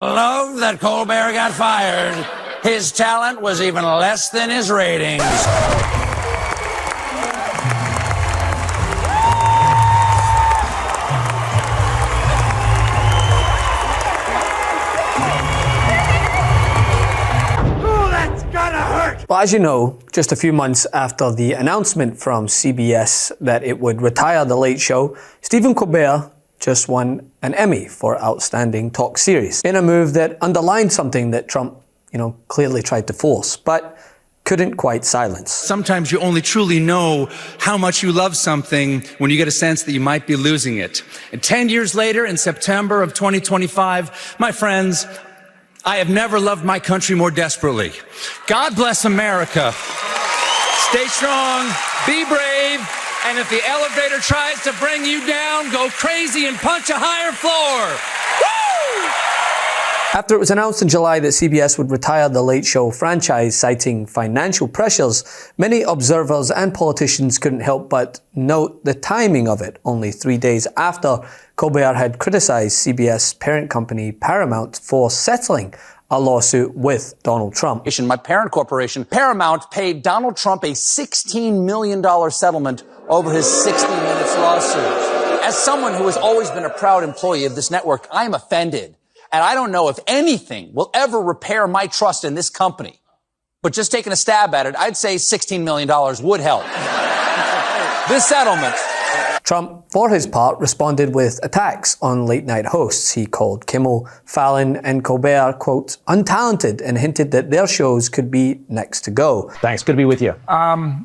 Love that Colbert got fired. His talent was even less than his ratings. Well, as you know, just a few months after the announcement from CBS that it would retire The Late Show, Stephen Colbert just won an Emmy for Outstanding Talk Series in a move that underlined something that Trump, clearly tried to force, but couldn't quite silence. Sometimes you only truly know how much you love something when you get a sense that you might be losing it. And 10 years later, in September of 2025, my friends, I have never loved my country more desperately. God bless America. Stay strong, be brave, and if the elevator tries to bring you down, go crazy and punch a higher floor. Woo! After it was announced in July that CBS would retire the Late Show franchise, citing financial pressures, many observers and politicians couldn't help but note the timing of it, only 3 days after Colbert had criticized CBS parent company Paramount for settling a lawsuit with Donald Trump. My parent corporation, Paramount, paid Donald Trump a $16 million settlement over his 60 Minutes lawsuit. As someone who has always been a proud employee of this network, I am offended. And I don't know if anything will ever repair my trust in this company. But just taking a stab at it, I'd say $16 million would help. This settlement. Trump, for his part, responded with attacks on late-night hosts. He called Kimmel, Fallon, and Colbert, quote, untalented, and hinted that their shows could be next to go. Thanks. Good to be with you.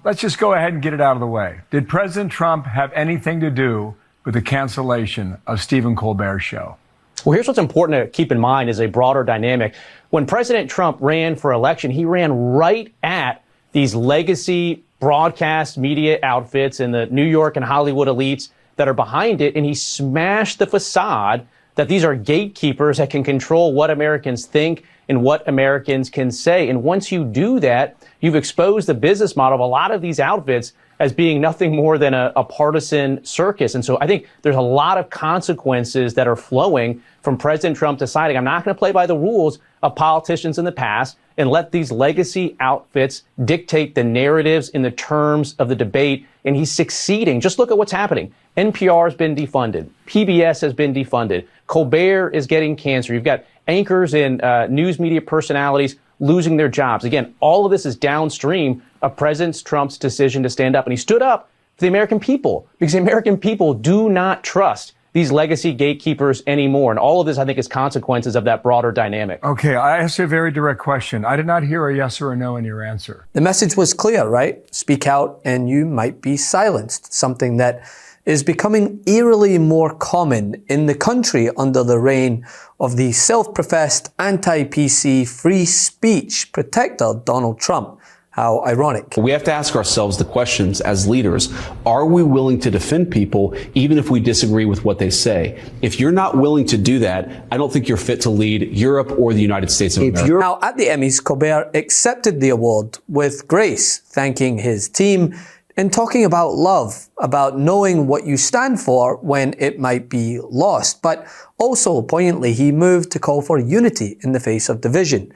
Let's just go ahead and get it out of the way. Did President Trump have anything to do with the cancellation of Stephen Colbert's show? Well, here's what's important to keep in mind is a broader dynamic. When President Trump ran for election, he ran right at these legacy broadcast media outfits and the New York and Hollywood elites that are behind it, and he smashed the facade that these are gatekeepers that can control what Americans think and what Americans can say. And once you do that, you've exposed the business model of a lot of these outfits as being nothing more than a partisan circus. And so I think there's a lot of consequences that are flowing from President Trump deciding, I'm not going to play by the rules of politicians in the past and let these legacy outfits dictate the narratives in the terms of the debate. And he's succeeding. Just look at what's happening. NPR has been defunded. PBS has been defunded. Colbert is getting cancer. You've got anchors and news media personalities losing their jobs. Again, all of this is downstream of President Trump's decision to stand up. And he stood up for the American people because the American people do not trust these legacy gatekeepers anymore. And all of this, I think, is consequences of that broader dynamic. Okay, I asked you a very direct question. I did not hear a yes or a no in your answer. The message was clear, right? Speak out and you might be silenced, something that is becoming eerily more common in the country under the reign of the self-professed anti-PC free speech protector Donald Trump. How ironic. We have to ask ourselves the questions as leaders. Are we willing to defend people even if we disagree with what they say? If you're not willing to do that, I don't think you're fit to lead Europe or the United States of America. Now, at the Emmys, Colbert accepted the award with grace, thanking his team and talking about love, about knowing what you stand for when it might be lost. But also, poignantly, he moved to call for unity in the face of division.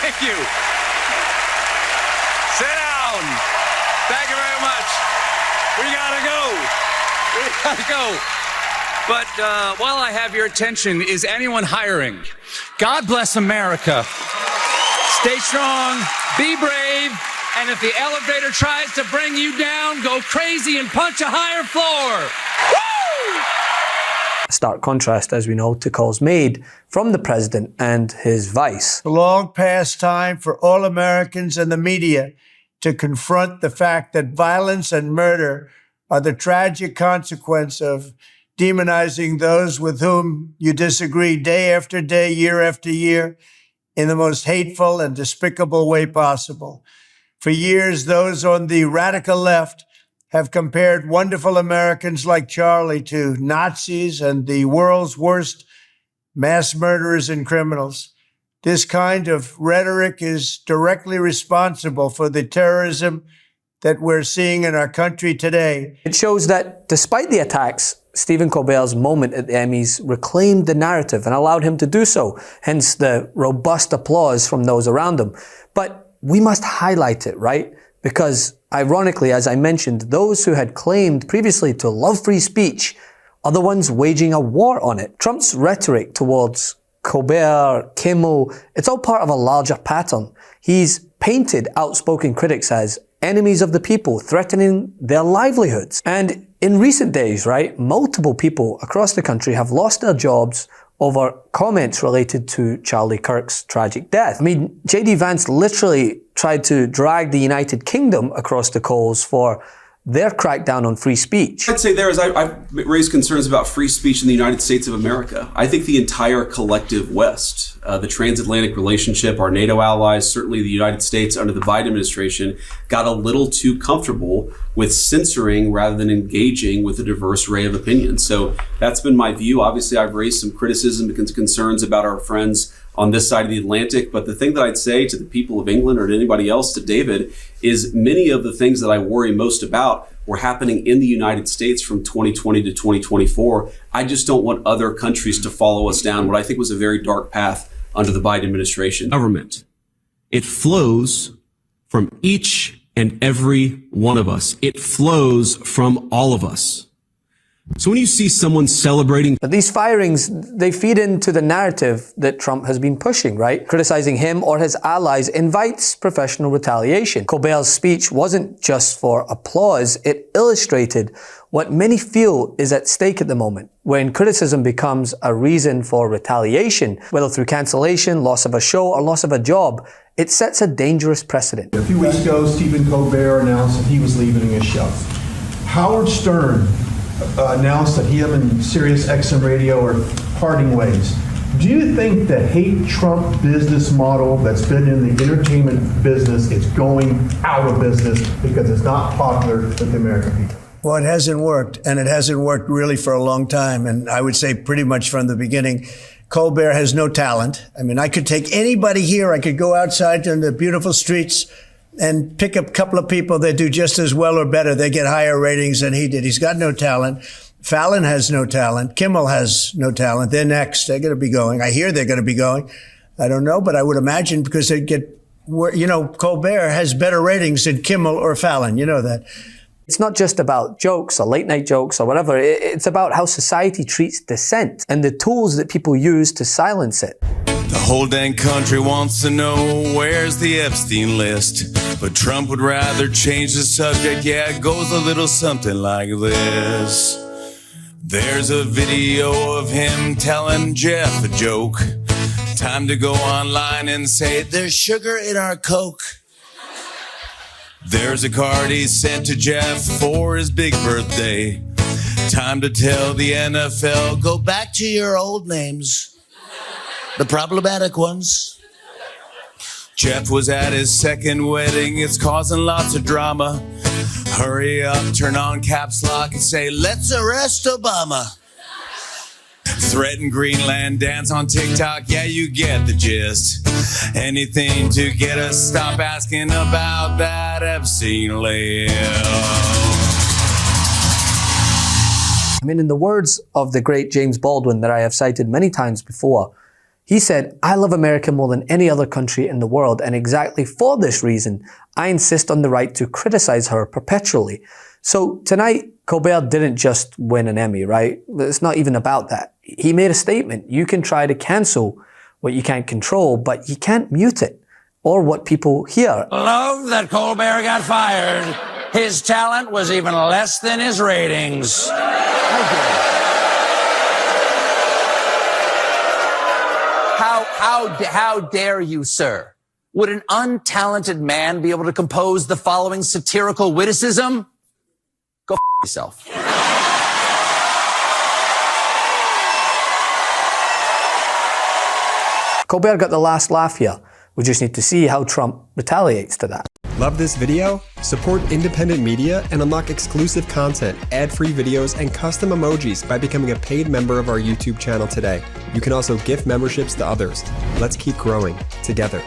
Thank you. Sit down. Thank you very much. We gotta go. But while I have your attention, is anyone hiring? God bless America. Stay strong, be brave, and if the elevator tries to bring you down, go crazy and punch a higher floor. Woo! A stark contrast, as we know, to calls made from the president and his vice. A long past time for all Americans and the media to confront the fact that violence and murder are the tragic consequence of demonizing those with whom you disagree day after day, year after year, in the most hateful and despicable way possible. For years, those on the radical left have compared wonderful Americans like Charlie to Nazis and the world's worst mass murderers and criminals. This kind of rhetoric is directly responsible for the terrorism that we're seeing in our country today. It shows that despite the attacks, Stephen Colbert's moment at the Emmys reclaimed the narrative and allowed him to do so, hence the robust applause from those around him. But we must highlight it, right? Because ironically, as I mentioned, those who had claimed previously to love free speech are the ones waging a war on it. Trump's rhetoric towards Colbert, Kimmel, it's all part of a larger pattern. He's painted outspoken critics as enemies of the people, threatening their livelihoods. And in recent days, right, multiple people across the country have lost their jobs over comments related to Charlie Kirk's tragic death. I mean, J.D. Vance literally tried to drag the United Kingdom across the coals for their crackdown on free speech. I'd say I've raised concerns about free speech in the United States of America. I think the entire collective West, the transatlantic relationship, our NATO allies, certainly the United States under the Biden administration, got a little too comfortable with censoring rather than engaging with a diverse array of opinions. So that's been my view. Obviously, I've raised some criticism and concerns about our friends on this side of the Atlantic. But the thing that I'd say to the people of England or to anybody else, to David, is many of the things that I worry most about were happening in the United States from 2020 to 2024. I just don't want other countries to follow us down what I think was a very dark path under the Biden administration. Government. It flows from each and every one of us. It flows from all of us. So when you see someone celebrating... But these firings, they feed into the narrative that Trump has been pushing, right? Criticizing him or his allies invites professional retaliation. Colbert's speech wasn't just for applause, it illustrated what many feel is at stake at the moment. When criticism becomes a reason for retaliation, whether through cancellation, loss of a show, or loss of a job, it sets a dangerous precedent. A few weeks ago, Stephen Colbert announced that he was leaving his show. Howard Stern announced that he and Sirius XM Radio are parting ways. Do you think the hate Trump business model that's been in the entertainment business is going out of business because it's not popular with the American people? Well, it hasn't worked, and it hasn't worked really for a long time. And I would say pretty much from the beginning, Colbert has no talent. I mean, I could take anybody here. I could go outside on the beautiful streets and pick up a couple of people that do just as well or better. They get higher ratings than he did. He's got no talent. Fallon has no talent. Kimmel has no talent. They're next. They're going to be going. I hear they're going to be going. I don't know, but I would imagine because they get, Colbert has better ratings than Kimmel or Fallon. You know that. It's not just about jokes or late night jokes or whatever. It's about how society treats dissent and the tools that people use to silence it. The whole dang country wants to know where's the Epstein list. But Trump would rather change the subject. Yeah, it goes a little something like this. There's a video of him telling Jeff a joke. Time to go online and say, there's sugar in our Coke. There's a card he sent to Jeff for his big birthday. Time to tell the NFL, go back to your old names. The problematic ones. Jeff was at his second wedding. It's causing lots of drama. Hurry up, turn on caps lock and say, let's arrest Obama. Threaten Greenland, dance on TikTok. Yeah, you get the gist. Anything to get us stop asking about that Epstein list. I mean, in the words of the great James Baldwin that I have cited many times before, he said, I love America more than any other country in the world, and exactly for this reason, I insist on the right to criticize her perpetually. So tonight, Colbert didn't just win an Emmy, right? It's not even about that. He made a statement. You can try to cancel what you can't control, but you can't mute it or what people hear. Love that Colbert got fired. His talent was even less than his ratings. How dare you, sir? Would an untalented man be able to compose the following satirical witticism? Go yourself. Colbert got the last laugh here. We just need to see how Trump retaliates to that. Love this video? Support independent media and unlock exclusive content, ad-free videos, and custom emojis by becoming a paid member of our YouTube channel today. You can also gift memberships to others. Let's keep growing together.